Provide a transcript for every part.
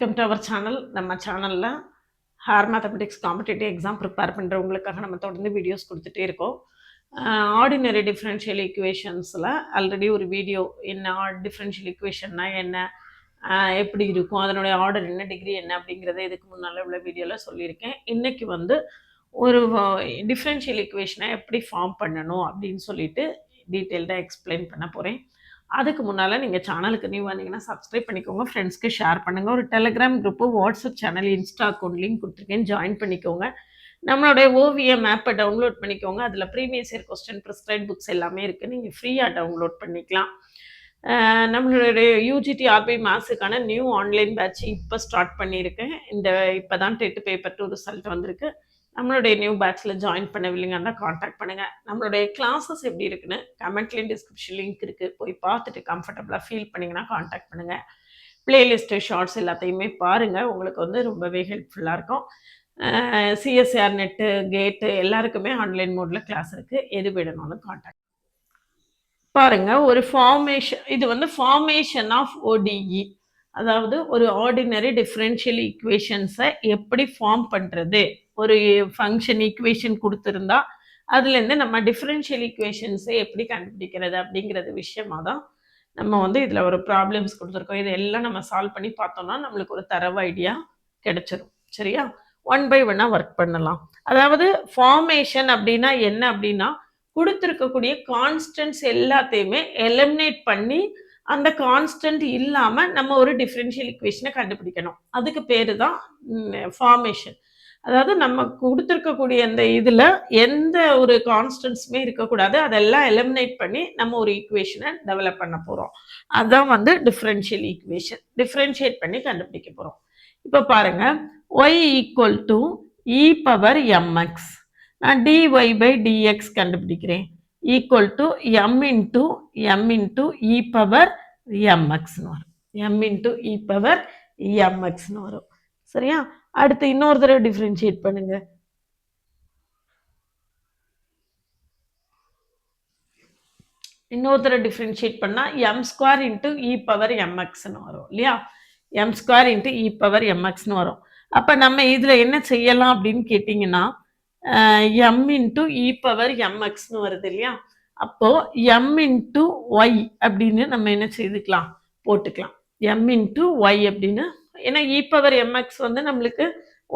Welcome to our channel. நம்ம சேனலில் higher mathematics competitive exam prepare பண்ணுறவங்களுக்காக நம்ம தொடர்ந்து வீடியோஸ் கொடுத்துட்டே இருக்கோம். ஆர்டினரி டிஃப்ரென்ஷியல் ஈக்குவேஷன்ஸில் ஆல்ரெடி ஒரு வீடியோ என்ன டிஃப்ரென்ஷியல் ஈக்குவேஷன்னா என்ன, எப்படி இருக்கும், அதனுடைய ஆர்டர் என்ன, டிகிரி என்ன அப்படிங்கிறத இதுக்கு முன்னால் உள்ள வீடியோவில் சொல்லியிருக்கேன். இன்றைக்கி வந்து ஒரு டிஃப்ரென்ஷியல் ஈக்குவேஷனை எப்படி ஃபார்ம் பண்ணணும் அப்படின்னு சொல்லிட்டு டீட்டெயில்டாக எக்ஸ்பிளைன் பண்ண போகிறேன். அதுக்கு முன்னால் நீங்கள் சேனலுக்கு நியூ வந்தீங்கன்னா சப்ஸ்கிரைப் பண்ணிக்கோங்க, ஃப்ரெண்ட்ஸ்க்கு ஷேர் பண்ணுங்கள். ஒரு Telegram group, WhatsApp channel, Insta account link கொடுத்துருக்கேன், ஜாயின் பண்ணிக்கோங்க. நம்மளுடைய ஓவிஎம் ஆப்பை டவுன்லோட் பண்ணிக்கோங்க. அதில் previous year question, prescribe books எல்லாமே இருக்குது, நீங்கள் ஃப்ரீயாக டவுன்லோட் பண்ணிக்கலாம். நம்மளுடைய யூஜிடி ஆர்பி மேத்ஸுக்கான நியூ ஆன்லைன் பேட்ச் இப்போ ஸ்டார்ட் பண்ணியிருக்கேன். இப்போ தான் டெட் பேப்பர் 2 ரிசல்ட் வந்திருக்கு. நம்மளுடைய நியூ பேட்சில் ஜாயின் பண்ணவில்லைங்கன்னா காண்டாக்ட் பண்ணுங்கள். நம்மளுடைய கிளாஸஸ் எப்படி இருக்குன்னு கமெண்ட்லேயும் டிஸ்கிரிப்ஷன் லிங்க் இருக்குது, போய் பார்த்துட்டு கம்ஃபர்டபுளாக ஃபீல் பண்ணிங்கன்னா காண்டாக்ட் பண்ணுங்கள். பிளேலிஸ்ட்டு, ஷார்ட்ஸ் எல்லாத்தையுமே பாருங்கள், உங்களுக்கு வந்து ரொம்பவே ஹெல்ப்ஃபுல்லாக இருக்கும். சிஎஸ்ஆர் நெட்டு, கேட்டு எல்லாருக்குமே ஆன்லைன் மோடில் கிளாஸ் இருக்குது, எது வேணும்னாலும் காண்டாக்ட் பாருங்கள். ஒரு ஃபார்மேஷன், இது வந்து ஃபார்மேஷன் ஆஃப் ஓடிஇ, அதாவது ஒரு ஆர்டினரி டிஃப்ரென்ஷியல் ஈக்குவேஷன்ஸை எப்படி ஃபார்ம் பண்ணுறது. ஒரு ஃபங்க்ஷன் ஈக்குவேஷன் கொடுத்துருந்தா அதுலேருந்து நம்ம டிஃப்ரென்ஷியல் ஈக்குவேஷன்ஸை எப்படி கண்டுபிடிக்கிறது அப்படிங்கிறது விஷயமாக தான் நம்ம வந்து இதில் ஒரு ப்ராப்ளம்ஸ் கொடுத்துருக்கோம். இதெல்லாம் நம்ம சால்வ் பண்ணி பார்த்தோம்னா நம்மளுக்கு ஒரு தரவு ஐடியா கிடைச்சிரும். சரியா? 1 by 1 ஒர்க் பண்ணலாம். அதாவது ஃபார்மேஷன் அப்படின்னா என்ன அப்படின்னா, கொடுத்துருக்கக்கூடிய கான்ஸ்டன்ட்ஸ் எல்லாத்தையுமே எலிமினேட் பண்ணி அந்த கான்ஸ்டன்ட் இல்லாமல் நம்ம ஒரு டிஃப்ரென்ஷியல் ஈக்குவேஷனை கண்டுபிடிக்கணும். அதுக்கு பேர் தான் ஃபார்மேஷன். அதாவது நம்ம கொடுத்துருக்கக்கூடிய அந்த இதில் எந்த ஒரு கான்ஸ்டன்ட்ஸுமே இருக்கக்கூடாது, அதெல்லாம் எலிமினேட் பண்ணி நம்ம ஒரு ஈக்குவேஷனை டெவலப் பண்ண போகிறோம். அதுதான் வந்து டிஃப்ரென்ஷியல் ஈக்குவேஷன். டிஃப்ரென்ஷியேட் பண்ணி கண்டுபிடிக்க போகிறோம். இப்போ பாருங்கள், y equal to E power M X, நான் dy பை டிஎக்ஸ் கண்டுபிடிக்கிறேன், equal to M into E power எம்எக்ஸ்னு வரும். எம் இன்ட்டு இ பவர் எம்எக்ஸ்னு வரும். சரியா? அடுத்து இன்னொரு தடவை டிஃப்ரென்ஷியேட் பண்ணுங்க. இன்னொரு தடவை டிஃப்ரென்ஷியேட் பண்ணால் M square into E power எம்எக்ஸ்னு வரும் இல்லையா? M square into E power எம்எக்ஸ்னு வரும். அப்போ நம்ம இதில் என்ன செய்யலாம் அப்படின்னு கேட்டிங்கன்னா, எம் இன்ட்டு இ பவர் எம்எக்ஸ்னு வருது இல்லையா? அப்போது எம் இன்ட்டு ஒய் அப்படின்னு நம்ம என்ன செய்துக்கலாம், போட்டுக்கலாம். எம் இன்ட்டு ஒய் அப்படின்னு, ஏன்னா இ பவர் எம்எக்ஸ் வந்து நம்மளுக்கு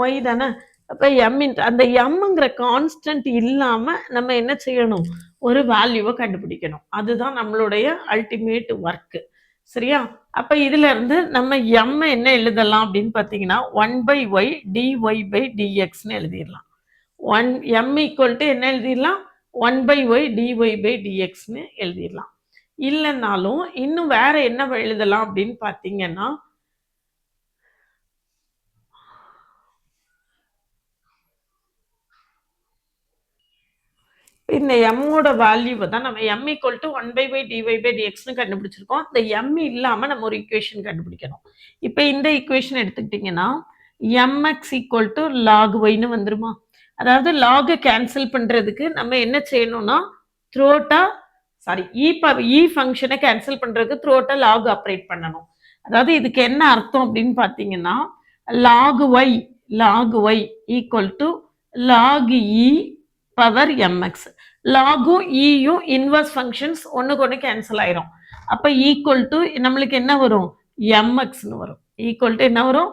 ஒய் தானே. அப்போ எம் இன்ட்டு அந்த எம்ங்கிற கான்ஸ்டன்ட் இல்லாமல் நம்ம என்ன செய்யணும், ஒரு வேல்யூவை கண்டுபிடிக்கணும். அதுதான் நம்மளுடைய அல்டிமேட் ஒர்க்கு. சரியா? அப்போ இதுல இருந்து நம்ம எம் என்ன எழுதலாம் அப்படின்னு பார்த்தீங்கன்னா, 1 by y dy by dxன்னு எழுதிடலாம். எம் ஈக்குவல் டு என்ன எழுதிடலாம், 1 by y dy by dxன்னு எழுதிடலாம். இல்லைன்னாலும் இன்னும் வேற என்ன எழுதலாம் அப்படின்னு பார்த்தீங்கன்னா, இந்த எம்மோட வேல்யூவை தான் நம்ம M equal to 1 by y dy by dxன்னு கண்டுபிடிச்சிருக்கோம். இந்த எம் இல்லாமல் நம்ம ஒரு ஈக்குவேஷன் கண்டுபிடிக்கணும். இப்போ இந்த ஈக்குவேஷன் எடுத்துக்கிட்டிங்கன்னா mx ஈக்குவல் டு லாக் ஒய்னு வந்துருமா? அதாவது லாகை கேன்சல் பண்ணுறதுக்கு நம்ம என்ன செய்யணும்னா, இ ஃபங்க்ஷனை கேன்சல் பண்ணுறதுக்கு த்ரோட்டா லாக் ஆப்ரேட் பண்ணணும். அதாவது இதுக்கு என்ன அர்த்தம் அப்படின்னு பார்த்தீங்கன்னா, log Y equal to log E power M X. லாகும் ஈயும் இன்வர்ஸ் ஃபங்க்ஷன்ஸ் ஒன்றுக்கு ஒன்று கேன்சல் ஆயிரும். அப்போ ஈக்குவல் டு நம்மளுக்கு என்ன வரும், எம்எக்ஸ்னு வரும். ஈக்குவல் டு என்ன வரும்,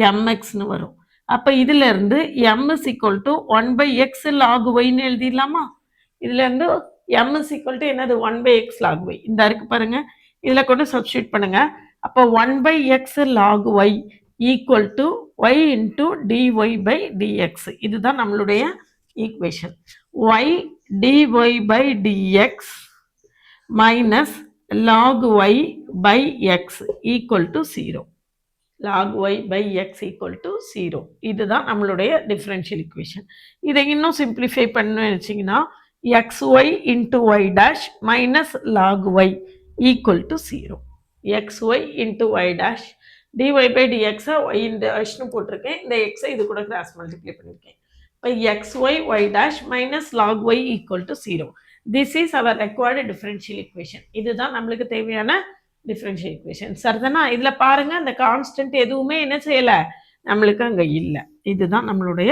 எம்எக்ஸ்னு வரும். அப்போ இதுல இருந்து M is equal to 1 by x log yன்னு எழுதிடலாமா? இதுல இருந்து எம் இஸ் ஈக்குவல் டு என்னது, 1 by x log y. இந்த இருக்கு பாருங்க, இதுல கொண்டு சப்ஸ்டியூட் பண்ணுங்க. அப்போ 1 by x log y equal to y into dy by dx. இதுதான் நம்மளுடைய equation. y dy by dx minus log y by x equal to 0. log y by x equal to 0. இதுதான் நம்மளுடைய டிஃபரன்ஷியல் ஈக்குவேஷன். இதை இன்னும் simplify பண்ணணும்னு நினச்சிங்கன்னா, xy into y dash minus log y equal to 0. xy into y dash dy by dx y இந்த dash போட்டிருக்கேன், இந்த x இது கூட கிராஸ் மல்டிப்ளை பண்ணியிருக்கேன். இப்போ xy y dash minus log y equal to 0. This is our required differential equation. இதுதான் நம்மளுக்கு தேவையான டிஃபரன்ஷியல் ஈக்குவேஷன். சரிதானா? இதில் பாருங்க, அந்த கான்ஸ்டன்ட் எதுவுமே என்ன செய்யலை, நம்மளுக்கு அங்கே இல்லை. இதுதான் நம்மளுடைய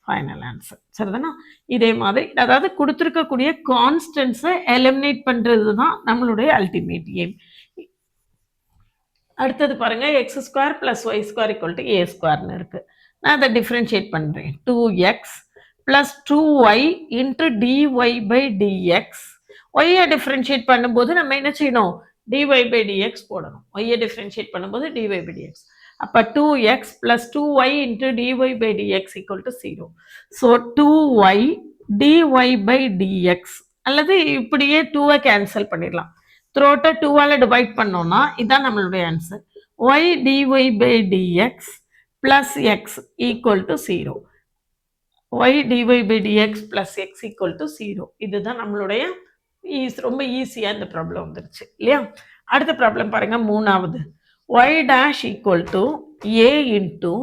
ஃபைனல் ஆன்சர். சரிதானா? இதே மாதிரி அதாவது கொடுத்துருக்கக்கூடிய கான்ஸ்டன்ட்ஸை எலிமினேட் பண்ணுறது தான் நம்மளுடைய அல்டிமேட் எய்ம். அடுத்தது பாருங்க, X square plus Y square equal to A ஸ்கொயர்னு இருக்கு. நான் அதை டிஃப்ரென்ஷியேட் பண்ணுறேன். 2x plus 2y into dy by D X. ஒய்யை டிஃப்ரென்ஷியேட் பண்ணும்போது நம்ம என்ன செய்யணும், டிஒய் பை டிஎக்ஸ் போடணும். ஒய்யை டிஃப்ரென்ஷியேட் பண்ணும்போது டிஒய் பை டிஎக்ஸ். அப்போ 2x plus 2y into dy by DX equal to 0. So 2y DY by DX, அல்லது இப்படியே 2வை கேன்சல் பண்ணிடலாம். த்ரோட்டை 2ஆல் டிவைட் பண்ணோம்னா இதான் நம்மளுடைய answer. y dy by dx plus x equal to 0. y dy by dx plus x equal to 0. இதுதான் நம்மளுடைய ரொம்ப ஈஸியாக இந்த ப்ராப்ளம் வந்துருச்சு இல்லையா? அடுத்த ப்ராப்ளம் பாருங்க, மூணாவது. y dash equal to a into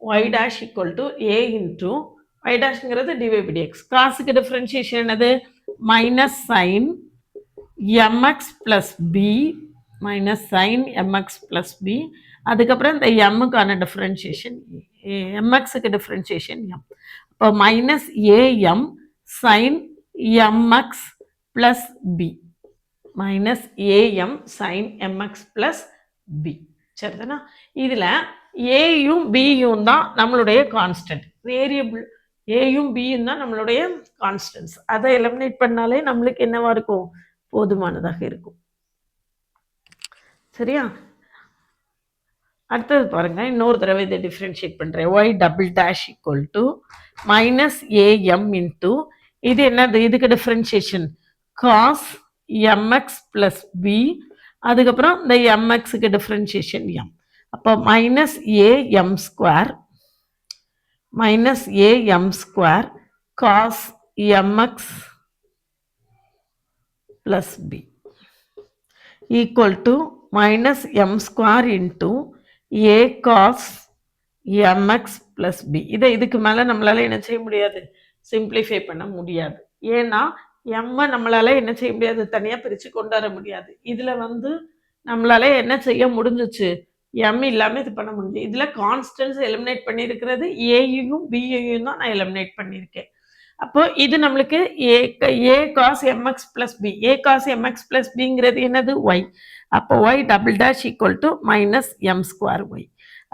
y dash equal to a into y dashங்கிறது dy by dx. காசுக்கு டிஃபரன்ஷியேஷன் என்னது, minus sine mx plus b minus sin mx plus b. அதுக்கப்புறம் இந்த mக்கான டிஃபரன்ஷியேஷன், mxக்கு டிஃபரன்ஷியேஷன் m. அப்போ minus am sin mx plus b minus am sin mx plus b. சரிதானா? இதில் ஏயும் பியும் தான் நம்மளுடைய கான்ஸ்டன்ட் வேரியபிள். ஏயும் பியும் தான் நம்மளுடைய கான்ஸ்டன்ட்ஸ். அதை எலிமினேட் பண்ணாலே நம்மளுக்கு என்னவா இருக்கும், போதுமானதாக இருக்கும். சரியா? அடுத்தது பாருங்க, இன்னொரு தடவை இதை டிஃபரன்ஷியேட் பண்றேன். y double dash equal to minus am into, இது என்னது, இதுக்கு differentiation cos mx plus b. அதுக்கப்புறம் இந்த mxக்கு டிஃபரன்ஷியேஷன் m. அப்போ minus am square minus am square cos mx plus b equal to minus m square into a cos mx plus b. இதுக்கு மேலே நம்மளால என்ன செய்ய முடியாது, சிம்பிளிஃபை பண்ண முடியாது. ஏன்னா m நம்மளால என்ன செய்ய முடியாது, தனியாக பிரித்து கொண்டு வர முடியாது. இதில் நம்மளால என்ன செய்ய முடிஞ்சிச்சு, m இல்லாமல் இது பண்ண முடிஞ்சு. இதில் கான்ஸ்டன்ஸ் எலிமினேட் பண்ணியிருக்கிறது ஏயும் பியையும் தான் நான் எலிமினேட் பண்ணியிருக்கேன். அப்போ இது நம்மளுக்கு a cos mx plus b. a cos mx plus bங்கிறது என்னது, y. அப்போ y double dash equal to minus m square y.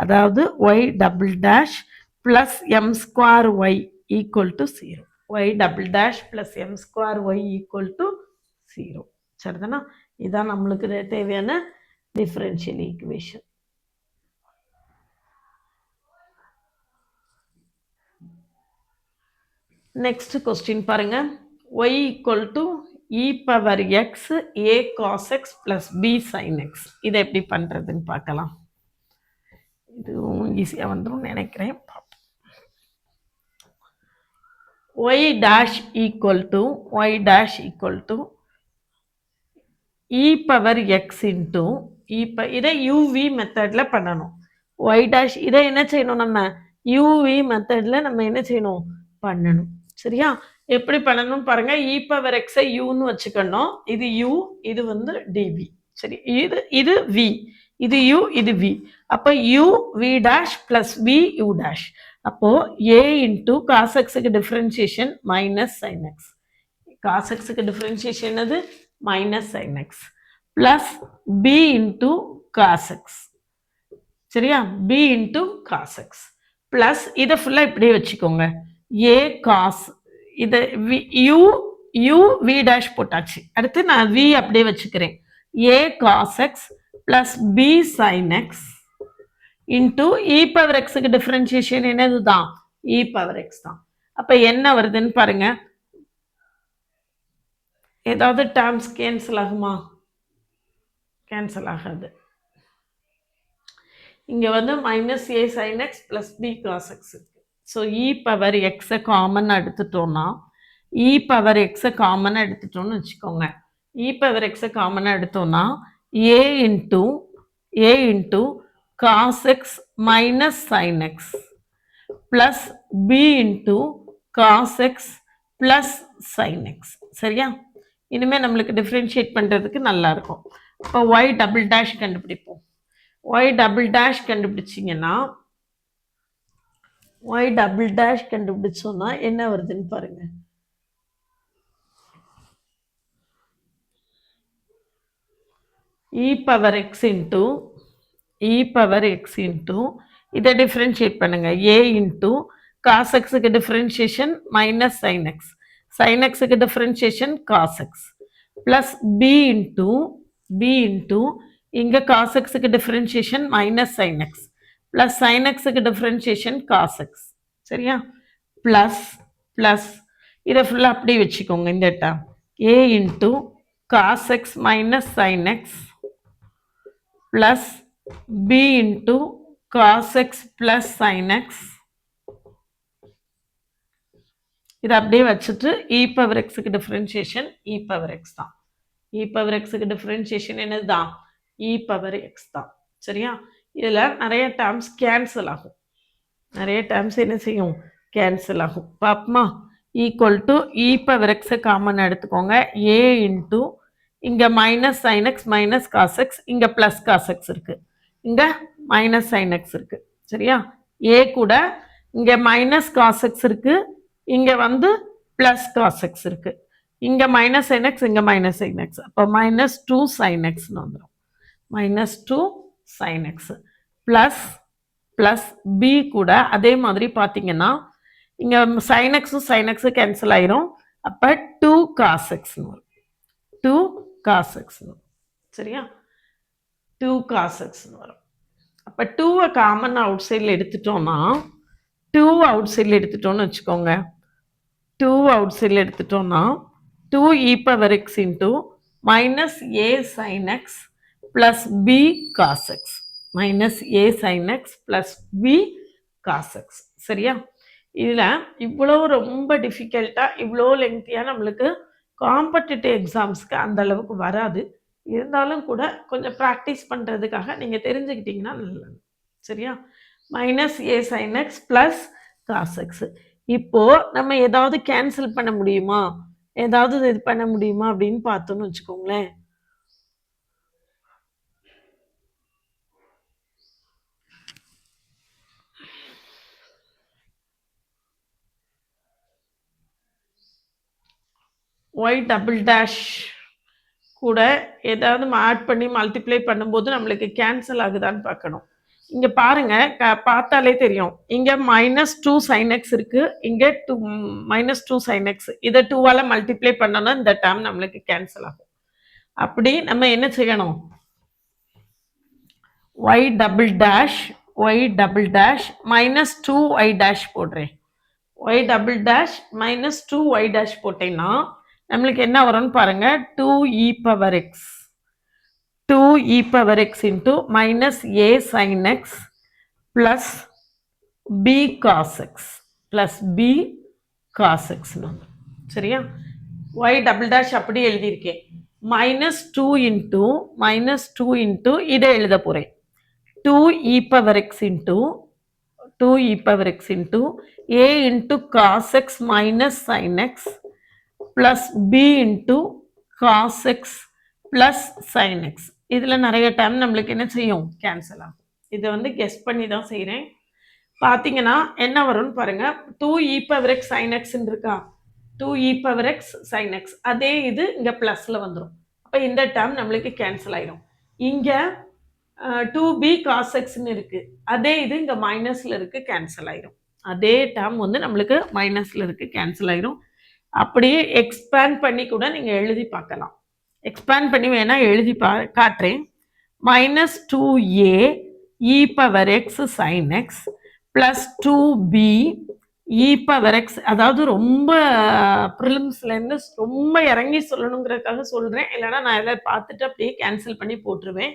அதாவது y double dash plus m square y equal to 0. y double dash plus m square y equal to 0. சரிதானா? இதுதான் நம்மளுக்கு தேவையான differential equation. Next question பாருங்க, y equal to E power x A cos X plus B sign x. இதை எப்படி பண்ணுறதுன்னு பார்க்கலாம். இதுவும் ஈஸியாக வந்துடும் நினைக்கிறேன். y dash equal to y dash equal to E power X into இதை யூவி மெத்தடில் பண்ணணும். y டேஷ் இதை என்ன செய்யணும், நம்ம யூவி மெத்தடில் நம்ம என்ன செய்யணும், பண்ணணும். சரியா? எப்படி பண்ணணும் பாருங்க, இ பவர் எக்ஸை யூன்னு வச்சுக்கணும். இது யூ, இது டிவி. சரி, இது வி, இது யூ, இது வி. அப்போ U V dash plus V U dash. அப்போ ஏ இன்டூ காஸ் எக்ஸுக்கு differentiation minus sine X. Cos எக்ஸுக்கு டிஃபரன்சியேஷன் என்னது, minus sine X plus B into cos X. சரியா? B into cos X plus இதை ஃபுல்லாக இப்படியே வச்சுக்கோங்க. ஏ காஸ், இதை யூ யூ வி டேஷ் போட்டாச்சு. அடுத்து நான் வி அப்படியே வச்சுக்கிறேன். A cos X plus B sign X into E power எக்ஸுக்கு டிஃபரன்சியேஷன் என்னது தான், இ பவர் எக்ஸ் தான். அப்போ என்ன வருதுன்னு பாருங்க. ஏதாவது டேர்ம்ஸ் கேன்சல் ஆகுமா? கேன்சல் ஆகாது. இங்கே minus a sine X plus b cos x இருக்கு. ஸோ இ பவர் எக்ஸை காமனாக எடுத்துட்டோம்னா, இ பவர் எக்ஸை காமனாக எடுத்துட்டோம்னு வச்சுக்கோங்க. இ பவர் எக்ஸை காமனாக எடுத்தோம்னா a into cos x minus sine x plus b into cos x plus sine x. சரியா? இனிமேல் நம்மளுக்கு டிஃப்ரென்ஷியேட் பண்ணுறதுக்கு நல்லாயிருக்கும். இப்போ ஒய் டபுள் டேஷ் கண்டுபிடிப்போம். ஒய் டபுள் டேஷ் கண்டுபிடிச்சிங்கன்னா ஒய் டபுள் டேஷ் கண்டுபிடிச்சோன்னா என்ன வருதுன்னு பாருங்க. e power x into இதை டிஃப்ரென்ஷியேட் பண்ணுங்க. a into cos xக்கு differentiation minus sin x, sin xக்கு differentiation cos x plus b into இங்க cos xக்கு differentiation minus sin x plus sin xக்கு டிஃப்ரென்ஷியேஷன் cos x. சரியா? பிளஸ் பிளஸ் இதை ஃபுல்லாக அப்படி வச்சுக்கோங்க. இந்த term a into cos x minus sin x plus b into cos x plus sin x. இது அப்படியே வச்சுட்டு e power xக்கு டிஃபரன்ஷியேஷன் e power x தான். e power xக்கு டிஃபரன்ஷியேஷன் என்னதுதான்? e power x தான். சரியா? இதில் நிறைய டேர்ம்ஸ் கேன்சல் ஆகும். நிறைய டேர்ம்ஸ் என்ன செய்யும்? கேன்சல் ஆகும். பாப்பமா equal to e power x common எடுத்துக்கோங்க. a into இங்கே minus sin x minus cos x, இங்கே ப்ளஸ் cos x இருக்குது, இங்கே மைனஸ் sin x இருக்குது. சரியா? a கூட இங்கே மைனஸ் cos x இருக்குது, இங்கே வந்து ப்ளஸ் cos x இருக்குது, இங்கே மைனஸ் sin x, இங்கே மைனஸ் sin x. அப்போ மைனஸ் 2 sin xன்னு வந்துடும். Minus 2 sin x plus plus b கூட அதே மாதிரி பார்த்தீங்கன்னா இங்கே sin xும் sin x கேன்சல் ஆயிரும். அப்போ 2 cos xன்னு வரும். 2 cos x. சரியா? 2 cos x வரும். அப்போ 2 காமன் அவுட் சைடில் எடுத்துட்டோம்னா 2 அவுட் சைடில் எடுத்துட்டோம்னு வச்சுக்கோங்க. 2 அவுட் சைடில் எடுத்துட்டோம்னா 2 e power x into minus a sin x plus b cos x minus a sin x plus b cos x. சரியா? இதில் இவ்வளோ ரொம்ப டிஃபிகல்ட்டாக இவ்வளோ லெங்க்தியாக நம்மளுக்கு காம்படிட்டிவ் எக்ஸாம்ஸ்க்கு அந்த அளவுக்கு வராது. இருந்தாலும் கூட கொஞ்சம் ப்ராக்டிஸ் பண்ணுறதுக்காக நீங்கள் தெரிஞ்சுக்கிட்டிங்கன்னா நல்லது. சரியா? Minus a sine x plus cos x. இப்போது நம்ம ஏதாவது கேன்சல் பண்ண முடியுமா, ஏதாவது இது பண்ண முடியுமா அப்படின்னு பார்த்தோன்னு வச்சுக்கோங்களேன். ஒய் டபுள் டேஷ் கூட ஏதாவது ஆட் பண்ணி மல்டிப்ளை பண்ணும்போது நம்மளுக்கு கேன்சல் ஆகுதான்னு பார்க்கணும். இங்கே பாருங்க, பார்த்தாலே தெரியும். இங்கே மைனஸ் 2 sin x இருக்கு, இங்கே மைனஸ் 2 sin x. இதை 2ஆல் மல்டிப்ளை பண்ணோன்னா இந்த டேர்ம் நம்மளுக்கு கேன்சல் ஆகும். அப்படி நம்ம என்ன செய்யணும்? Y double dash minus 2y dash போடுறேன். Y double dash minus 2y dash போட்டேன்னா நம்மளுக்கு என்ன வரும்னு பாருங்க. 2e power x into minus a sin x plus b cos x plus b cos x. சரியா? y டபுள் டேஷ் அப்படி எழுதியிருக்கேன். Minus 2 into இதை எழுத போகிறேன். 2e power x into a into cos x minus sin x plus b into cos x plus sin x. இதில் நிறைய time நம்மளுக்கு என்ன செய்யும்? கேன்சல் ஆகும். இதை வந்து கெஸ் பண்ணி தான் செய்கிறேன். பார்த்தீங்கன்னா என்ன வரும்னு பாருங்கள். 2e power x sin x இருக்கா? 2e power x sin x. அதே இது இங்கே ப்ளஸில் வந்துடும். அப்போ இந்த டைம் நம்மளுக்கு கேன்சல் ஆயிடும். இங்கே 2b cos xன்னு இருக்குது, அதே இது இங்கே மைனஸில் இருக்குது, கேன்சல் ஆயிரும். அதே டைம் வந்து நம்மளுக்கு மைனஸில் இருக்குது, கேன்சல் ஆயிரும். அப்படியே எக்ஸ்பேண்ட் பண்ணி கூட நீங்கள் எழுதி பார்க்கலாம். எக்ஸ்பேண்ட் பண்ணி வேணால் எழுதி காட்டுறேன். Minus 2a e power x sin x plus 2b e power x. அதாவது ரொம்ப ப்ரிலிம்ஸ்லேருந்து ரொம்ப இறங்கி சொல்லணுங்கிறதுக்காக சொல்கிறேன். இல்லைனா நான் எல்லாம் பார்த்துட்டு அப்படியே கேன்சல் பண்ணி போட்டுருவேன்.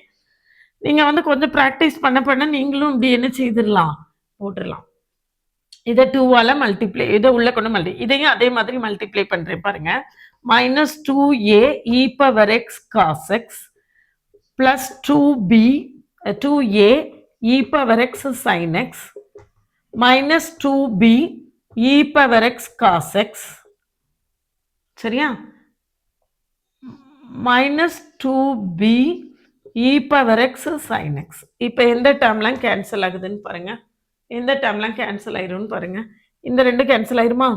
நீங்கள் வந்து கொஞ்சம் ப்ராக்டிஸ் பண்ண நீங்களும் இப்படி என்ன செய்திடலாம், போட்டுடலாம். இதை 2ஆல் மல்டிப்ளை, இதை உள்ள கொண்டு இதையும் அதே மாதிரி மல்டிப்ளை பண்ணுறேன் பாருங்க. Minus 2a e power x cos x plus 2a e power x sin x minus 2b e power x cos x. சரியா? Minus 2b e power x sin x. இப்போ எந்த டேர்ம்லாம் கேன்சல் ஆகுதுன்னு பாருங்க. எந்த டேர்ம்லாம் கேன்சல் ஆயிரும்னு பாருங்க. இந்த ரெண்டு கேன்சல் ஆயிருமா?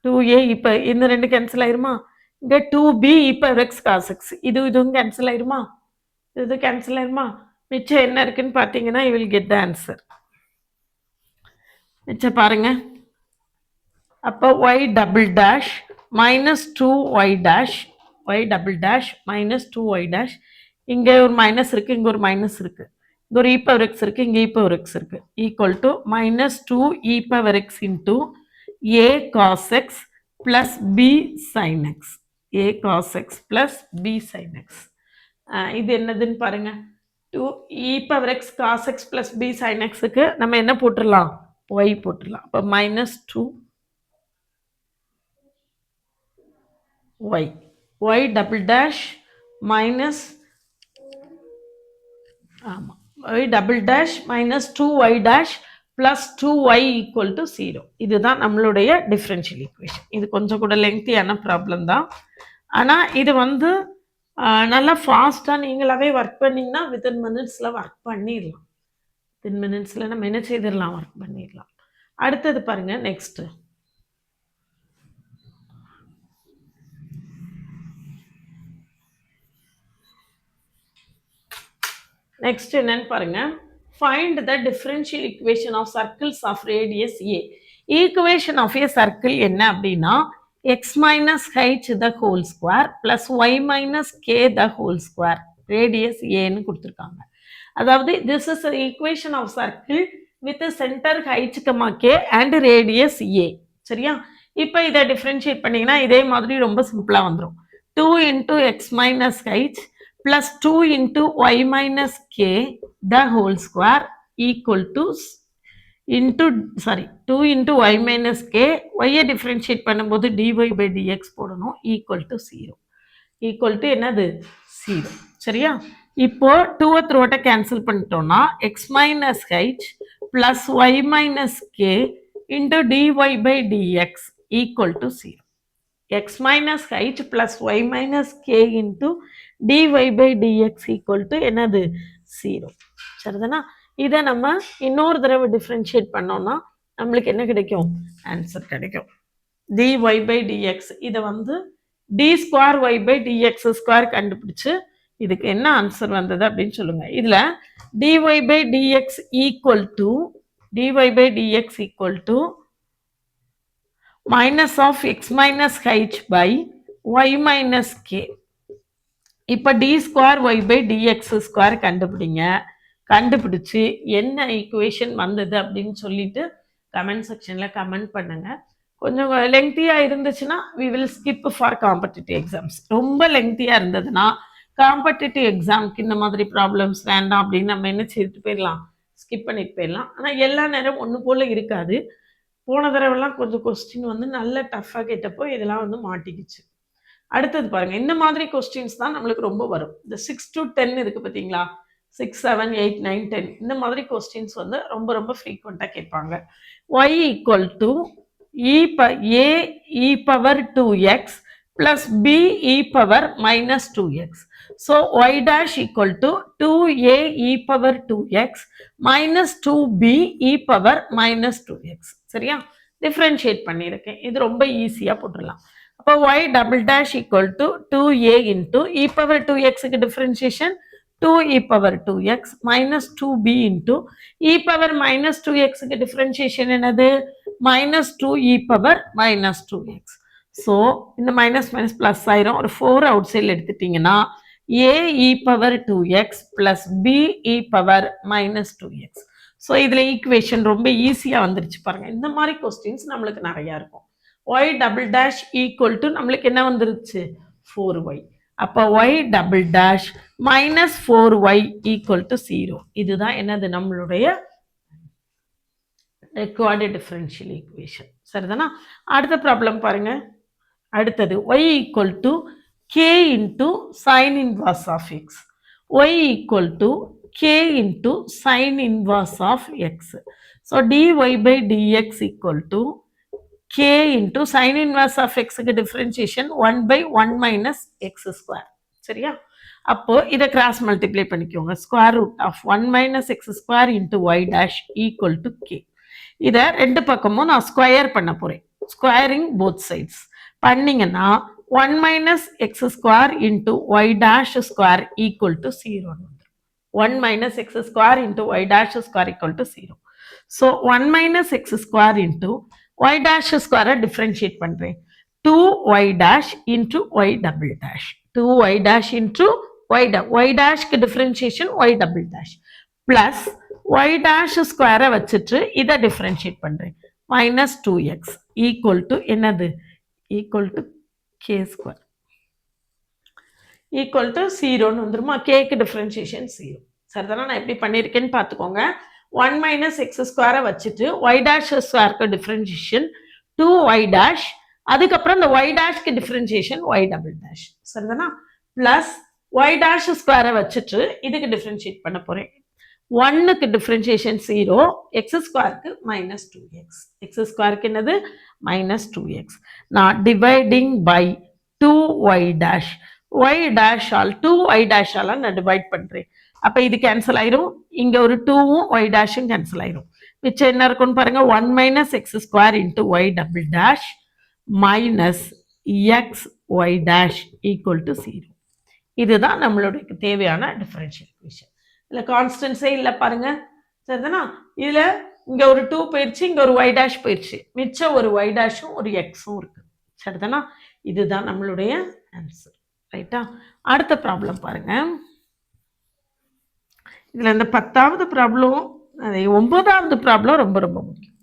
2a இப்போ இந்த ரெண்டு கேன்சல் ஆயிருமா? இங்க 2b e power x cos x. இதுவும் கேன்சல் ஆயிருமா? இது கேன்சல் ஆயிருமா? மிச்சம் என்ன இருக்குன்னு பார்த்தீங்கன்னா you will get the answer. மிச்சம் பாருங்க. அப்போ y double dash minus 2y dash y double dash minus 2y dash இங்கே ஒரு மைனஸ் இருக்கு, இங்கே ஒரு மைனஸ் இருக்கு, இங்கே ஒரு e power x இருக்கு, இங்கே e power x இருக்கு, equal to minus 2 e power x into a cos x plus b sin x. a cos x plus b sin x. இது என்னதுன்னு பாருங்க. 2 e power x cos x plus b sin x க்கு நம்ம என்ன போட்டுடலாம்? y போட்டுடலாம். அப்போ minus 2 y y double dash minus y double dash minus 2y dash plus 2y equal to 0. இதுதான் நம்மளுடைய டிஃபரன்ஷியல் ஈக்குவேஷன். இது கொஞ்சம் கூட லெங்க்தியான ப்ராப்ளம் தான். ஆனால் இது வந்து நல்லா ஃபாஸ்ட்டாக நீங்களாவே ஒர்க் பண்ணிங்கன்னா வித்தின் மினிட்ஸில் ஒர்க் பண்ணிடலாம். வித்தின் மினிட்ஸில் நம்ம என்ன செய்திடலாம்? ஒர்க் பண்ணிடலாம். அடுத்தது பாருங்கள். நெக்ஸ்ட்டு நெக்ஸ்ட் என்னன்னு பாருங்க. Find the differential equation of circles of radius a. Equation of a circle என்ன அப்படின்னா x minus h the whole square plus y minus k the whole square radius ஏன்னு கொடுத்துருக்காங்க. அதாவது this is equation of circle with centre h comma k and radius a. சரியா? இப்போ இதை differentiate பண்ணிங்கன்னா இதே மாதிரி ரொம்ப சிம்பிளாக வந்துடும். 2 into X minus H plus 2 into y minus k the whole square equal to 2 into y minus k y differentiate பண்ணும்போது dy by dx போடணும் equal to 0. equal to என்னது? 0. சரியா? இப்போ 2 த்ரோட்ட கேன்சல் பண்ணிட்டோம்னா x minus h plus y minus k into dy by dx equal to 0. x minus h plus y minus k into dy by dx equal to என்னது? 0. சரிதானா? இதை நம்ம இன்னொரு தடவை டிஃபரன்ஷியேட் பண்ணோம்னா நம்மளுக்கு என்ன கிடைக்கும்? ஆன்சர் கிடைக்கும். dy by dx இதை வந்து d square y by dx square கண்டுபிடிச்சு இதுக்கு என்ன ஆன்சர் வந்தது அப்படின்னு சொல்லுங்க. இதுல dy by dx equal to minus of x minus h by y minus k. இப்போ d square y by dx square கண்டுபிடிச்சு என்ன ஈக்குவேஷன் வந்தது அப்படின்னு சொல்லிட்டு கமெண்ட் செக்ஷனில் கமெண்ட் பண்ணுங்க. கொஞ்சம் லெங்க்தியாக இருந்துச்சுன்னா we will skip for competitive exams. ரொம்ப லெங்க்தியாக இருந்ததுன்னா காம்படிட்டிவ் எக்ஸாமுக்கு இந்த மாதிரி ப்ராப்ளம்ஸ் வேண்டாம் அப்படின்னு நம்ம என்ன செய்துட்டு போயிடலாம்? ஸ்கிப் பண்ணிட்டு போயிடலாம். ஆனால் எல்லா நேரம் ஒன்று போல் இருக்காது. போன தடவைலாம் கொஞ்சம் கொஸ்டின் வந்து நல்ல டஃப்பாக கேட்டப்போ இதெல்லாம் வந்து மாட்டிக்கிச்சு. அடுத்தது பாருங்க. இந்த மாதிரி கொஸ்டின்ஸ் தான் நம்மளுக்கு ரொம்ப வரும். இந்த 6 to 10 இருக்கு பார்த்தீங்களா? 6, 7, 8, 9, 10 இந்த மாதிரி கொஸ்டின்ஸ் வந்து ரொம்ப ரொம்ப ஃப்ரீக்வெண்ட்டாக கேட்பாங்க. y equal to a e power 2x plus b e power minus 2x. So y dash equal to 2a e power 2x minus 2b e power minus 2x. சரியா? டிஃபரன்ஷியேட் பண்ணியிருக்கேன். இது ரொம்ப ஈஸியாக போட்டுடலாம். அப்போ y double dash equal to 2a into e power 2xக்கு differentiation 2 e power 2x minus 2b into e power minus 2xக்கு differentiation என்னது? minus 2 e power minus 2x. So இந்த மைனஸ் மைனஸ் ப்ளஸ் ஆயிரும். ஒரு 4 அவுட் சைடில் எடுத்துட்டிங்கன்னா a e power 2x plus b e power minus 2x. So இதில் equation ரொம்ப ஈஸியாக வந்துருச்சு பாருங்க. இந்த மாதிரி கொஸ்டின்ஸ் நம்மளுக்கு நிறையா இருக்கும். y double dash equal to நம்மளுக்கு என்ன வந்துருச்சு? 4y. அப்போ y double dash minus 4y equal to 0. இதுதான் என்னது? நம்மளுடைய required differential equation. சரிதானா? அடுத்த ப்ராப்ளம் பாருங்க. அடுத்தது y equal to k into sin inverse of x. y equal to k into sin inverse of x. So dy by dx equal to k into sin inverse of x க்கு differentiation 1 by 1 minus x square. சரியா? அப்போ இதை cross multiply பண்ணிக்கோங்க. Square root of 1 minus x square into y dash equal to k. இதை ரெண்டு பக்கமும் நான் square பண்ண போகிறேன். ஸ்கொயரிங் போத் சைட்ஸ் பண்ணிங்கன்னா 1 minus x square into y dash square equal to 0 வந்துடும். 1 minus x square into y dash square equal to 0. So 1 minus x square into y dash square differentiate பண்றேன். 2y dash into y double dash. 2y dash into y dash differentiation y double dash plus y dash square வச்சிட்டு இதை differentiate பண்றேன். minus 2x equal to என்னது? equal to k square. Equal to 0ன்னு வந்துருமா? கேக்கு differentiation 0. சரிதானா? நான் எப்படி பண்ணியிருக்கேன்னு பார்த்துக்கோங்க. 1 மைனஸ் எக்ஸ் ஸ்கொயரை வச்சுட்டு ஒய் டேஷ் ஸ்கொயருக்கு டிஃப்ரென்ஷியேஷன் 2y டேஷ், அதுக்கப்புறம் இந்த ஒய் டேஷ்க்கு டிஃப்ரென்ஷியேஷன் ஒய் டபுள் டேஷ். சரிதானா? பிளஸ் ஒய் டேஷ் ஸ்கொயரை வச்சுட்டு இதுக்கு டிஃப்ரென்ஷியேட் பண்ண போகிறேன். 1க்கு டிஃப்ரென்ஷியேஷன் 0, எக்ஸ் ஸ்கொயருக்கு மைனஸ் 2x. எக்ஸ் ஸ்கொயருக்கு என்னது? Minus 2x. நான் dividing by 2y dash, y dash all 2y dash all நான் டிவைட் பண்றேன். அப்ப இது கேன்சல் ஆயிரும். இங்க ஒரு 2வும் y டேஷும் கேன்சல் ஆயிரும். மிச்சம் என்ன இருக்கும்னு பாருங்க. 1 minus x square into y double dash minus x y dash equal to 0. இதுதான் நம்மளுடைய தேவையான டிஃபரன்ஷியல் ஈக்குவேஷன். இதுல கான்ஸ்டன்ஸே இல்லை பாருங்க. சரிதானா? இதுல இங்க ஒரு 2 போயிடுச்சு, இங்க ஒரு ஒய் டேஷ் போயிடுச்சு, மிச்சம் ஒரு ஒய் டேஷும் ஒரு எக்ஸும் இருக்கு. சரிதானா? இதுதான் நம்மளுடைய ஆன்சர். ரைட்டா? அடுத்த ப்ராப்ளம் பாருங்க. இதுல இந்த 10வது ப்ராப்ளம், 9வது ப்ராப்ளம் ரொம்ப ரொம்ப முக்கியம்.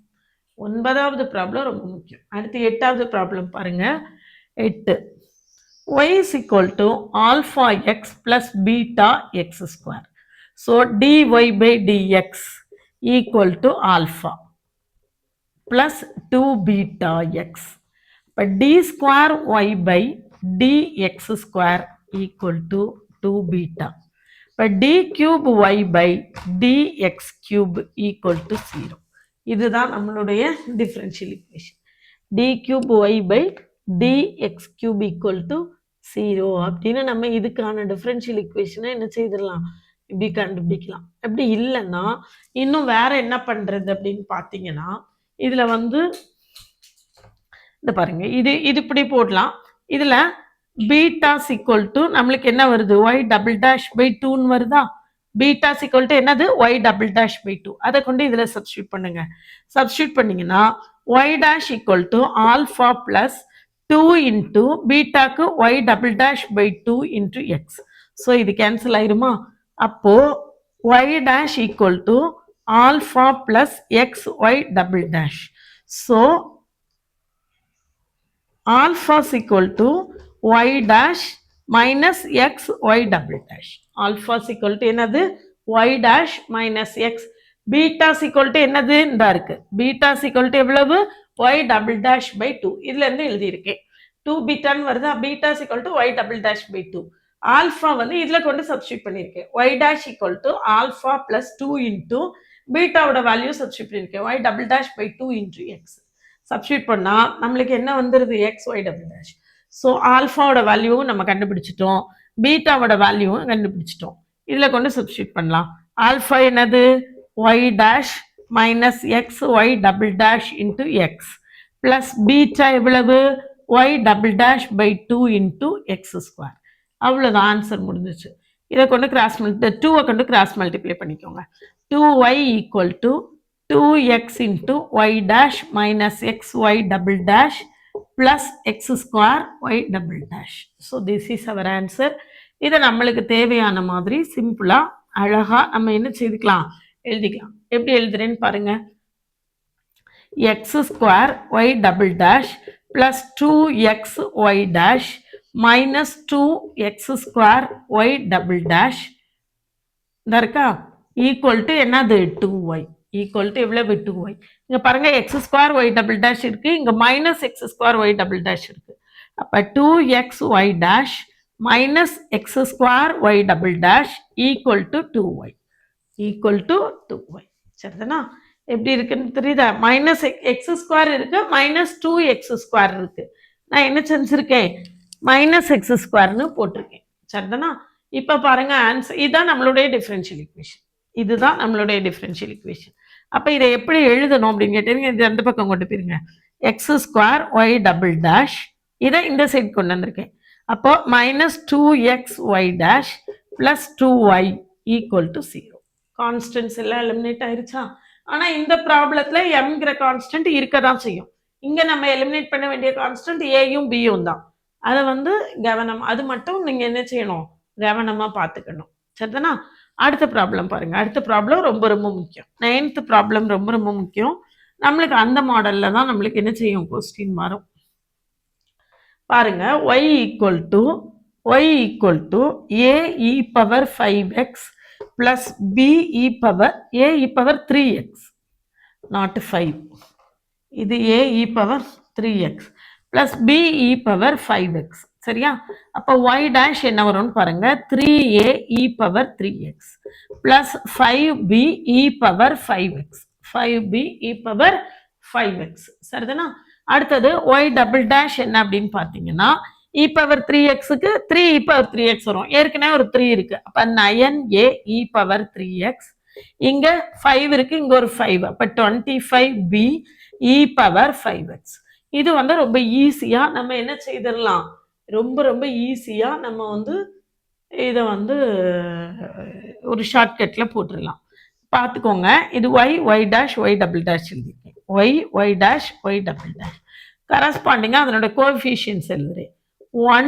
9வது ப்ராப்ளம் ரொம்ப முக்கியம். அடுத்து 8வது ப்ராப்ளம் பாருங்க. 8 y is equal to alpha x plus beta x square. So dy by dx equal to alpha plus 2 beta x. But d square y by dx square equal to 2 beta. But d cube y by dx cube equal to 0. இதுதான் நம்மளுடைய differential equation. d cube y by dx cube equal to 0 அப்படின்னு நம்ம இதுக்கான differential equation என்ன செய்திடலாம்? இப்படி கண்டுபிடிக்கலாம். அப்படி இல்லைன்னா இன்னும் வேற என்ன பண்றது அப்படின்னு பார்த்தீங்கன்னா, இதுல வந்து இந்த பாருங்க, இது இப்படி போடலாம். இதுல பீட்டா சிக்வல் டு நம்மளுக்கு என்ன வருது? ஒய் டபுள் டேஷ் பை 2ன்னு வருதா? பீட்டா சிக்வல் டு என்னது? Y double dash by 2. அதை கொண்டு இதுல சப்ஸ்டியூட் பண்ணுங்க. சப்ஸ்டியூட் பண்ணீங்கன்னா y dash equal to alpha plus 2 into பீட்டாக்கு y double dash by 2 into x. So இது கேன்சல் ஆயிருமா? அப்போ y dash equal to alpha plus x y double dash. So alpha is equal to y dash minus x y double dash. Alpha is equal to என்னது? y dash minus x. Beta is equal to என்னது? இந்த இருக்கு. Beta is equal to எவ்வளவு? y double dash by 2. இதுல இருந்து எழுதி இருக்கேன். 2 beta வருதா? Beta is equal to y double dash by 2. Alpha வந்து இதுல கொண்டு சப்ஸ்டியூட் பண்ணிருக்கேன். y dash equal to alpha plus 2 into beta ஓட வேல்யூ சப்ஸ்டியூட் பண்ணிருக்கேன். y double dash by 2 into x. Substitute பண்ணா நம்மளுக்கு என்ன வந்துருது? X y double dash. So ஆல்ஃபாவோட வேல்யூவும் நம்ம கண்டுபிடிச்சிட்டோம், பீட்டாவோட வேல்யூவும் கண்டுபிடிச்சிட்டோம். இதில் கொண்டு சப்ஸ்டியூட் பண்ணலாம். ஆல்ஃபா என்னது? Y dash minus x y double dash into x plus beta எவ்வளவு? Y double dash by 2 into x square. அவ்வளோதான், ஆன்சர் முடிஞ்சிச்சு. இதை கொண்டு கிராஸ் 2வை கொண்டு கிராஸ் மல்டிப்ளை பண்ணிக்கோங்க. 2y equal to 2x into y dash minus xy double dash plus x square y double dash. So this is our answer. இதை நம்மளுக்கு தேவையான மாதிரி சிம்பிளா அழகா நம்ம என்ன செய்துக்கலாம்? எழுதிக்கலாம். எப்படி எழுதுறேன்னு பாருங்க. x square y double dash plus 2xy dash minus 2x square y double dash இந்த இருக்கா? ஈக்குவல் டு என்னது? 2y. ஈக்குவல் டு எவ்வளவு? 2y. இங்க பாருங்க, X square y double dash இருக்கு, இங்க minus x square y double dash இருக்கு. அப்ப 2x y dash minus x square y double dash equal to 2y. equal to 2y. சரிதானா? எப்படி இருக்குன்னு தெரியுதா? மைனஸ் எக்ஸ் ஸ்கொயர் இருக்கு, மைனஸ் 2x ஸ்கொயர் இருக்கு. நான் என்ன செஞ்சிருக்கேன்? மைனஸ் எக்ஸ் ஸ்கொயர்னு போட்டிருக்கேன். சரிதானா? இப்போ பாருங்க ஆன்சர் இதுதான் நம்மளுடைய டிஃபரன்ஷியல் ஈக்குவேஷன். இதுதான் நம்மளுடைய டிஃபரன்ஷியல் ஈக்குவேஷன். அப்போ இதை எப்படி எழுதணும் அப்படின்னு கேட்டீங்க, இது ரெண்டு பக்கம் கொண்டு போயிருங்க. X square y double dash, இதை இந்த சைடு கொண்டு வந்திருக்கேன். அப்போ minus 2x y dash plus 2y equal to 0. Constants எல்லாம் எலிமினேட் ஆயிருச்சா? ஆனால் இந்த ப்ராப்ளத்தில் எம்ங்கிற கான்ஸ்டன்ட் இருக்க தான் செய்யும். இங்கே நம்ம எலிமினேட் பண்ண வேண்டிய கான்ஸ்டன்ட் ஏயும் பியும் தான். அதை வந்து கவனம், அது மட்டும் நீங்கள் என்ன செய்யணும், கவனமாக பார்த்துக்கணும். சரிதானா? அடுத்த ப்ராப்ளம் பாருங்க. அடுத்த ப்ராப்ளம் ரொம்ப ரொம்ப முக்கியம். 9th ப்ராப்ளம் ரொம்ப ரொம்ப முக்கியம். நம்மளுக்கு அந்த மாடலில் தான் நம்மளுக்கு என்ன செய்யும், கொஸ்டின் வரும். பாருங்க, y equal to a e power 5x plus b e power a e power 3x, not 5. இது a e power 3x plus b e power 5x. சரியா? அப்போ y டேஷ் என்ன வரும்னு பாருங்க, 3a e power 3x plus 5b e power 5x, 5b e power 5x. சரிதானா? அடுத்தது y double dash என்ன அப்படின்னு பார்த்தீங்கன்னா, e பவர் 3xக்கு 3 e பவர் 3x வரும். ஏற்கனவே ஒரு 3 இருக்கு. அப்போ 9a e பவர் 3x, இங்க 5 இருக்கு, இங்க ஒரு 5. அப்போ 25b e பவர் 5x. இது வந்து ரொம்ப ஈஸியா நம்ம என்ன செய்திடலாம், ரொம்ப ரொம்ப ஈஸியா நம்ம வந்து இதை வந்து ஒரு ஷார்ட்கட்ல போட்டுடலாம். பார்த்துக்கோங்க, இது y dash y double dash எழுதிருக்கேன். y dash y double dash கரஸ்பாண்டிங்காக அதனோட கோஎஃபிஷியன்ட்ஸ் எழுதுறேன். 1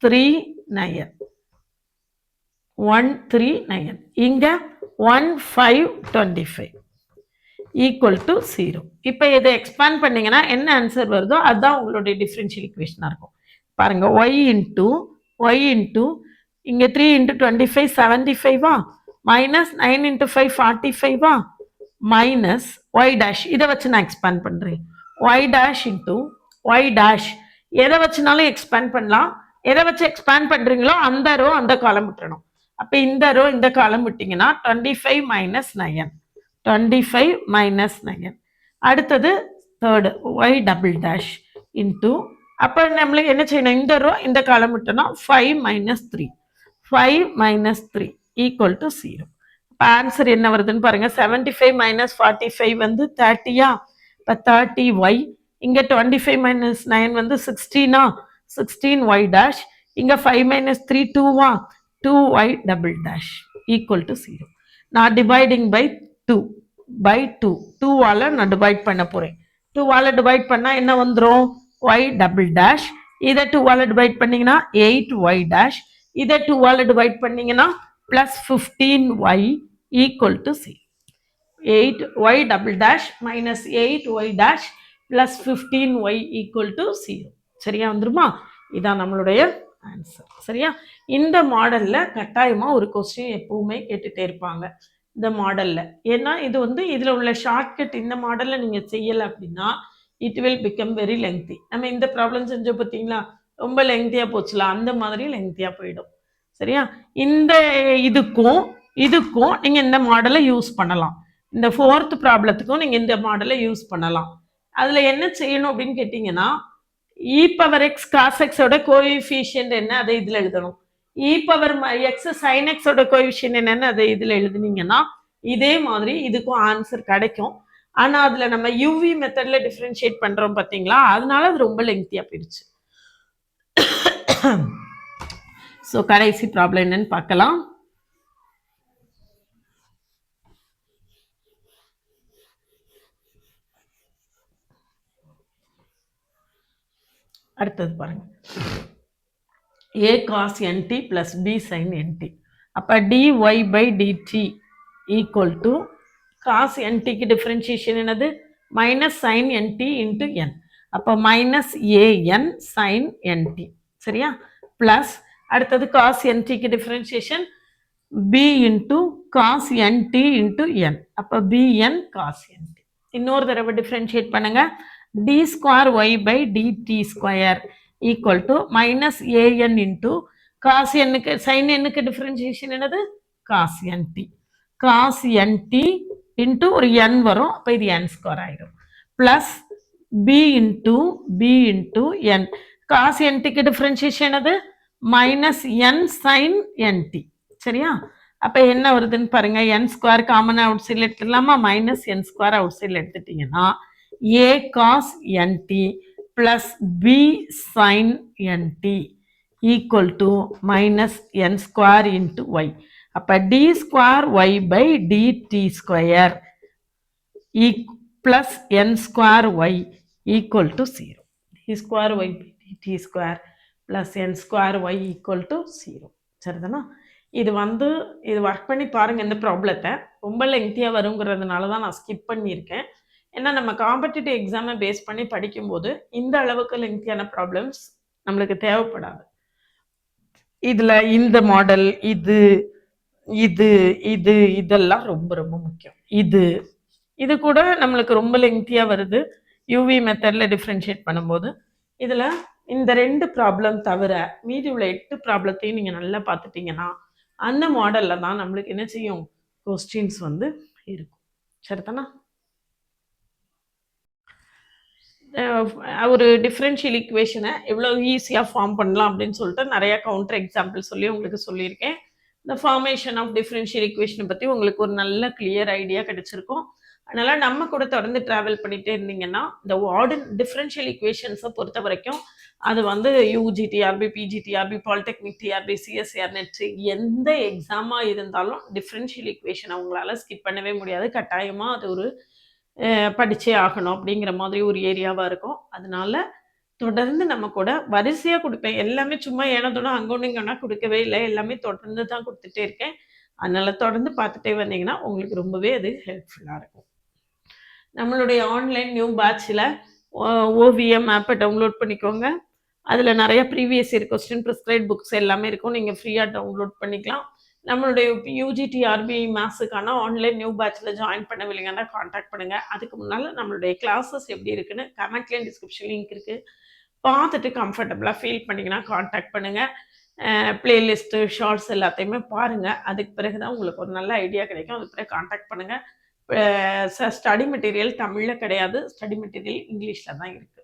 3 9, 1 3 9, இங்க 1 5 25 ஈக்குவல் டு 0. இப்போ இதை எக்ஸ்பேண்ட் பண்ணீங்கன்னா என்ன ஆன்சர் வருதோ அதுதான் உங்களுடைய டிஃபரன்ஷியல் ஈக்குவேஷனாக இருக்கும். பாருங்க, y இன்டூ இங்கே 3 இன்ட்டு 25 75வா, மைனஸ் 9 இன்ட்டு 5 45வா, மைனஸ் y டேஷ், இதை வச்சு நான் எக்ஸ்பேண்ட் பண்ணுறேன். y dash into y dash, எதை வச்சுனாலும் எக்ஸ்பேண்ட் பண்ணலாம். எதை வச்சு எக்ஸ்பேண்ட் பண்ணுறீங்களோ அந்த ரோ அந்த காலம் விட்டுறணும். அப்போ இந்த ரோ இந்த காலம் விட்டிங்கன்னா 25 மைனஸ் 9, 25 மைனஸ் 9. அடுத்தது third y double dash into, அப்போ நம்மளுக்கு என்ன செய்யணும், இந்த ரோ இந்த காலம் விட்டோம்னா 5 மைனஸ் 3, 5 மைனஸ் 3 ஈக்குவல் டு 0. இப்போ ஆன்சர் என்ன வருதுன்னு பாருங்க, 75 மைனஸ் 45 வந்து 30யா, இப்போ 30y, இங்கே 25 மைனஸ் 9 வந்து 16ஆ, 16y டேஷ், இங்கே 5 minus 3 2வா, 2y double dash equal to 0. நான் டிவைடிங் பை 2 2வால் நான் டிவைட் பண்ண போகிறேன். 2வால் டிவைட் பண்ணால் என்ன வந்துடும், y டபுள் டேஷ், இதை 2வால் டிவைட் பண்ணிங்கன்னா 8y டேஷ், இதை 2வால் டிவைட் பண்ணிங்கன்னா plus 15y equal to 0. 8y double dash minus 8y dash plus 15y equal to 0. சரியா வந்துருமா? இதான் நம்மளுடைய ஆன்சர். சரியா? இந்த மாடலில் கட்டாயமாக ஒரு கொஸ்டின் எப்பவுமே கேட்டுகிட்டே இருப்பாங்க இந்த மாடலில். ஏன்னா இது வந்து இதில் உள்ள ஷார்ட்கட் இந்த மாடலில் நீங்கள் செய்யலை அப்படின்னா it will become very lengthy. நம்ம இந்த ப்ராப்ளம் செஞ்சோம் பார்த்தீங்களா, ரொம்ப லெங்தியாக போச்சுலாம், அந்த மாதிரி லெங்தியாக போயிடும். சரியா? இந்த இதுக்கும் நீங்கள் இந்த மாடலை யூஸ் பண்ணலாம். இந்த 4th ப்ராப்ளத்துக்கும் நீங்கள் இந்த மாடலை யூஸ் பண்ணலாம். அதில் என்ன செய்யணும் அப்படின்னு கேட்டிங்கன்னா, இ பவர் எக்ஸ் காஸ் எக்ஸோட கோஎஃபிஷியன்ட் என்ன அதை இதில் எழுதணும். இ பவர் எக்ஸ் சைன் எக்ஸோட கோஎஃபிஷியன்ட் என்னன்னு அதை இதில் எழுதுனீங்கன்னா இதே மாதிரி இதுக்கும் ஆன்சர் கிடைக்கும். ஆனால் அதில் நம்ம யூவி மெத்தடில் டிஃப்ரென்ஷியேட் பண்ணுறோம் பார்த்தீங்களா, அதனால அது ரொம்ப லெங்க்தியாக போயிடுச்சு. ஸோ கடைசி ப்ராப்ளம் என்னன்னு பார்க்கலாம். அடுத்தது பாருங்க, a cos nt plus b sin nt. அப்போ dy by dt equal to cos என்டிக்கு டிஃப்ரென்ஷியேஷன் என்னது, minus sine n t into n. அப்போ மைனஸ் ஏஎன் சைன் என்டி. சரியா? ப்ளஸ் அடுத்தது காஸ் என்டிக்கு differentiation b into cos n t into n. அப்போ b n cos n t. இன்னொரு தடவை டிஃப்ரென்ஷியேட் பண்ணுங்க, d square y by d t square equal to minus a n into cos எண்ணுக்கு sine எண்ணுக்கு டிஃப்ரென்ஷியேஷன் என்னது, cos n t. Cos n t into ஒரு n வரும், அப்போ இது என் ஸ்கொயர் ஆகிடும். Plus b into n. Cos என்டிக்கு டிஃப்ரென்ஷியேஷன் என்னது, மைனஸ் என் சைன் என்டி. சரியா? அப்போ என்ன வருதுன்னு பாருங்க. என் ஸ்கொயர் காமனாக அவுட் சைடில் எடுத்துடலாமா? மைனஸ் என் ஸ்கொயர் அவுட் சைடில் எடுத்துட்டிங்கன்னா a cos n t plus b sine n t equal to minus n square into y. அப்போ d square y by d t square plus n square y equal to 0. d square y by dt square plus n square y equal to 0. சரிதானா? இது work பண்ணி பாருங்க இந்த ப்ராப்ளத்தை. ரொம்ப லெங்க்தியாக வருங்கிறதுனால தான் நான் ஸ்கிப் பண்ணியிருக்கேன். ஏன்னா நம்ம காம்படிட்டிவ் எக்ஸாமை பேஸ் பண்ணி படிக்கும்போது இந்த அளவுக்கு லெங்க்தியான ப்ராப்ளம்ஸ் நம்மளுக்கு தேவைப்படாது. இதில் இந்த மாடல் இது இது இது இதெல்லாம் ரொம்ப ரொம்ப முக்கியம். இது கூட நம்மளுக்கு ரொம்ப லெங்க்தியாக வருது யூவி மெத்தடில் டிஃப்ரென்ஷியேட் பண்ணும்போது. இதில் இந்த 2 ப்ராப்ளம் தவிர மீதி உள்ள 8 ப்ராப்ளத்தையும் நீங்கள் நல்லா பார்த்துட்டிங்கன்னா அந்த மாடலில் தான் நம்மளுக்கு என்ன செய்யும் கொஸ்டின்ஸ் இருக்கும். சரிதானா? ஒரு டிஃப்ரென்ஷியல் ஈக்குவேஷனை எவ்வளோ ஈஸியாக ஃபார்ம் பண்ணலாம் அப்படின்னு சொல்லிட்டு நிறையா கவுண்டர் எக்ஸாம்பிள் சொல்லி உங்களுக்கு சொல்லியிருக்கேன். இந்த ஃபார்மேஷன் ஆஃப் டிஃப்ரென்ஷியல் ஈக்குவேஷனை பற்றி உங்களுக்கு ஒரு நல்ல கிளியர் ஐடியா கிடைச்சிருக்கும். அதனால் நம்ம கூட தொடர்ந்து ட்ராவல் பண்ணிகிட்டே இருந்தீங்கன்னா இந்த டிஃப்ரென்ஷியல் ஈக்குவேஷன்ஸை பொறுத்த வரைக்கும் அது UG TRB, PG TRB, polytechnic TRB, CSR NET எந்த எக்ஸாமாக இருந்தாலும் டிஃப்ரென்ஷியல் ஈக்குவேஷனை உங்களால் ஸ்கிப் பண்ணவே முடியாது. கட்டாயமாக அது ஒரு படித்தே ஆகணும் அப்படிங்கிற மாதிரி ஒரு ஏரியாவாக இருக்கும். அதனால தொடர்ந்து நம்ம கூட வரிசையாக கொடுப்பேன். எல்லாமே சும்மா ஏனதோட அங்கொன்று இங்கன்னா கொடுக்கவே இல்லை. எல்லாமே தொடர்ந்து தான் கொடுத்துட்டே இருக்கேன். அதனால் தொடர்ந்து பார்த்துட்டே வந்தீங்கன்னா உங்களுக்கு ரொம்பவே அது ஹெல்ப்ஃபுல்லாக இருக்கும். நம்மளுடைய ஆன்லைன் நியூ பேட்சில் ஓவிஎம் ஆப்பை டவுன்லோட் பண்ணிக்கோங்க. அதில் நிறைய previous year question prescribe books எல்லாமே இருக்கும். நீங்கள் ஃப்ரீயாக டவுன்லோட் பண்ணிக்கலாம். நம்மளுடைய யூஜிடிஆர்பி மேத்ஸுக்கான ஆன்லைன் நியூ பேட்சில் ஜாயின் பண்ணவில்லைங்கன்னா காண்டாக்ட் பண்ணுங்கள். அதுக்கு முன்னால் நம்மளுடைய கிளாஸஸ் எப்படி இருக்குன்னு கமெண்ட்லேயும் டிஸ்கிரிப்ஷன் லிங்க் இருக்குது. பார்த்துட்டு கம்ஃபர்டபுளாக ஃபீல் பண்ணிங்கன்னா காண்டாக்ட் பண்ணுங்கள். பிளேலிஸ்ட்டு ஷார்ட்ஸ் எல்லாத்தையுமே பாருங்கள். அதுக்கு பிறகு தான் உங்களுக்கு ஒரு நல்ல ஐடியா கிடைக்கும். அதுக்கு பிறகு காண்டாக்ட் பண்ணுங்கள். ஸ்டடி மெட்டீரியல் தமிழில் கிடையாது, ஸ்டடி மெட்டீரியல் இங்கிலீஷில் தான் இருக்குது.